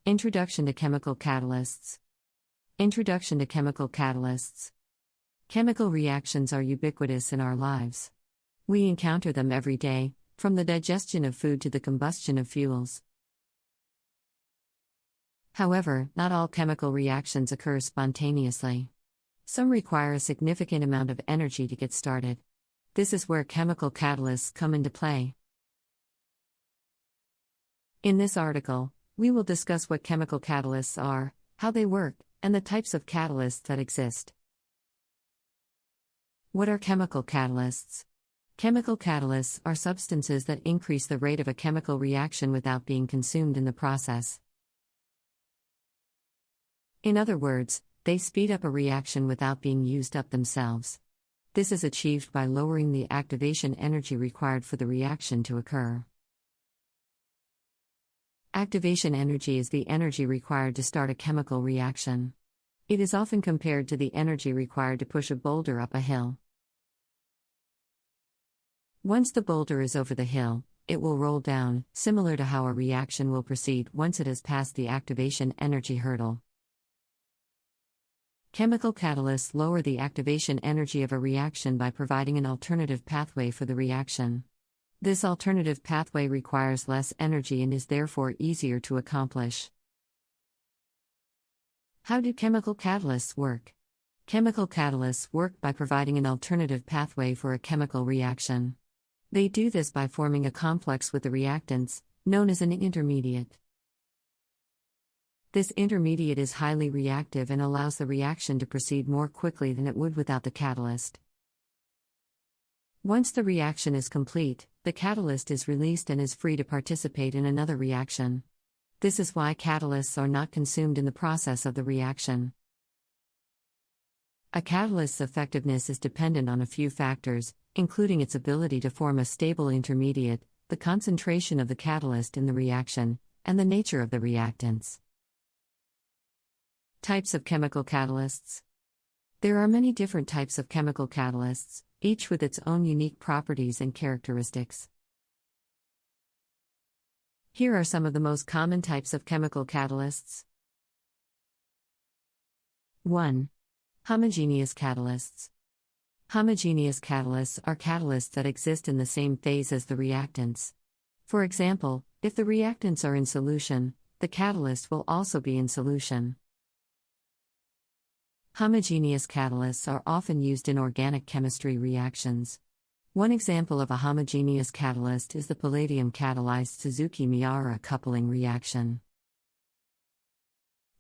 Introduction to chemical catalysts. Introduction to chemical catalysts. Chemical reactions are ubiquitous in our lives. We encounter them every day, from the digestion of food to the combustion of fuels. However, not all chemical reactions occur spontaneously. Some require a significant amount of energy to get started. This is where chemical catalysts come into play. In this article, we will discuss what chemical catalysts are, how they work, and the types of catalysts that exist. What are chemical catalysts? Chemical catalysts are substances that increase the rate of a chemical reaction without being consumed in the process. In other words, they speed up a reaction without being used up themselves. This is achieved by lowering the activation energy required for the reaction to occur. Activation energy is the energy required to start a chemical reaction. It is often compared to the energy required to push a boulder up a hill. Once the boulder is over the hill, it will roll down, similar to how a reaction will proceed once it has passed the activation energy hurdle. Chemical catalysts lower the activation energy of a reaction by providing an alternative pathway for the reaction. This alternative pathway requires less energy and is therefore easier to accomplish. How do chemical catalysts work? Chemical catalysts work by providing an alternative pathway for a chemical reaction. They do this by forming a complex with the reactants, known as an intermediate. This intermediate is highly reactive and allows the reaction to proceed more quickly than it would without the catalyst. Once the reaction is complete, the catalyst is released and is free to participate in another reaction. This is why catalysts are not consumed in the process of the reaction. A catalyst's effectiveness is dependent on a few factors, including its ability to form a stable intermediate, the concentration of the catalyst in the reaction, and the nature of the reactants. Types of chemical catalysts. There are many different types of chemical catalysts, each with its own unique properties and characteristics. Here are some of the most common types of chemical catalysts. 1. Homogeneous catalysts. Homogeneous catalysts are catalysts that exist in the same phase as the reactants. For example, if the reactants are in solution, the catalyst will also be in solution. Homogeneous catalysts are often used in organic chemistry reactions. One example of a homogeneous catalyst is the palladium-catalyzed Suzuki-Miura coupling reaction.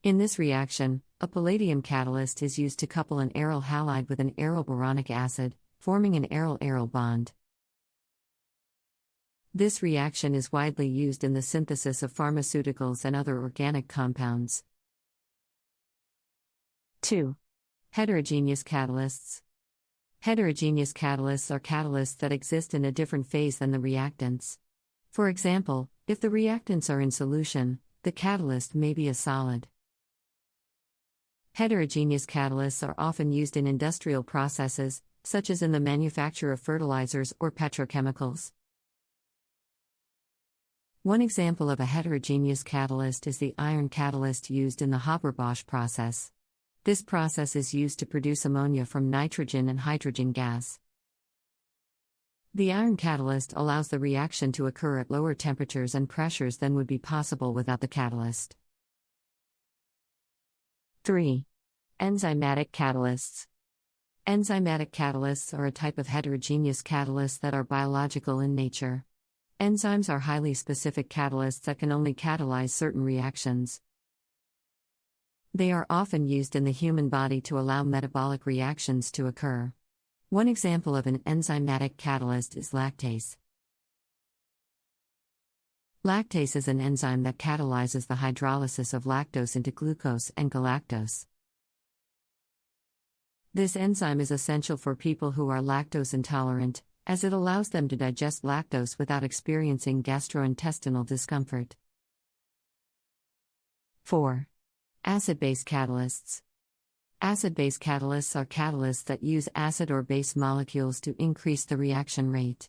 In this reaction, a palladium catalyst is used to couple an aryl halide with an aryl boronic acid, forming an aryl-aryl bond. This reaction is widely used in the synthesis of pharmaceuticals and other organic compounds. 2. Heterogeneous catalysts. Heterogeneous catalysts are catalysts that exist in a different phase than the reactants. For example, if the reactants are in solution, the catalyst may be a solid. Heterogeneous catalysts are often used in industrial processes, such as in the manufacture of fertilizers or petrochemicals. One example of a heterogeneous catalyst is the iron catalyst used in the Haber-Bosch process. This process is used to produce ammonia from nitrogen and hydrogen gas. The iron catalyst allows the reaction to occur at lower temperatures and pressures than would be possible without the catalyst. 3. Enzymatic catalysts. Enzymatic catalysts are a type of heterogeneous catalysts that are biological in nature. Enzymes are highly specific catalysts that can only catalyze certain reactions. They are often used in the human body to allow metabolic reactions to occur. One example of an enzymatic catalyst is lactase. Lactase is an enzyme that catalyzes the hydrolysis of lactose into glucose and galactose. This enzyme is essential for people who are lactose intolerant, as it allows them to digest lactose without experiencing gastrointestinal discomfort. 4. Acid-base catalysts. Acid-base catalysts are catalysts that use acid or base molecules to increase the reaction rate.